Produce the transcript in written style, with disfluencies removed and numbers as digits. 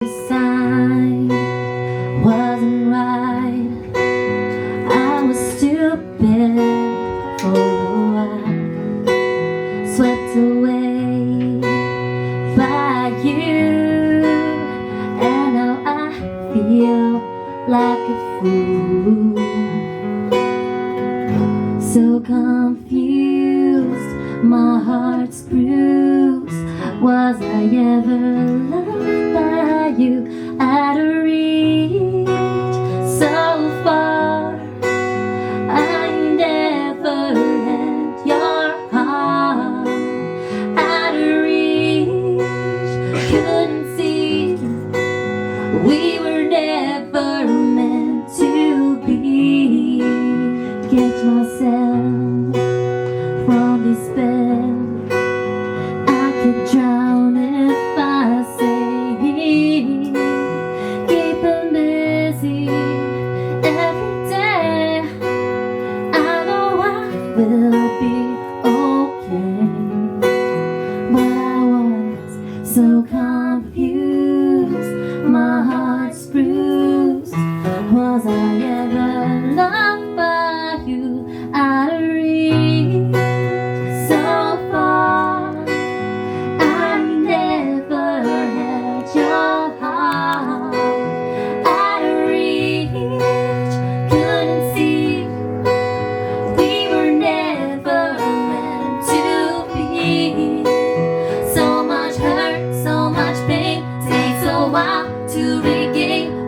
The sign wasn't right. I was stupid for a while, swept away by you, and now I feel like a fool, so confused, my heart's bruised. Was I ever loved by you? Out of reach, so far, I never had your heart. Out of reach, couldn't see we were never meant to be. Catch myself from despair, I could drown if I say, keep him busy every day. I know I will be okay, but I was so confused, my heart's bruised. Was I ever loved by you? Out of reach, so far, I never had your heart. Out of reach, couldn't see we were never meant to be. So much hurt, so much pain, takes a while to regain.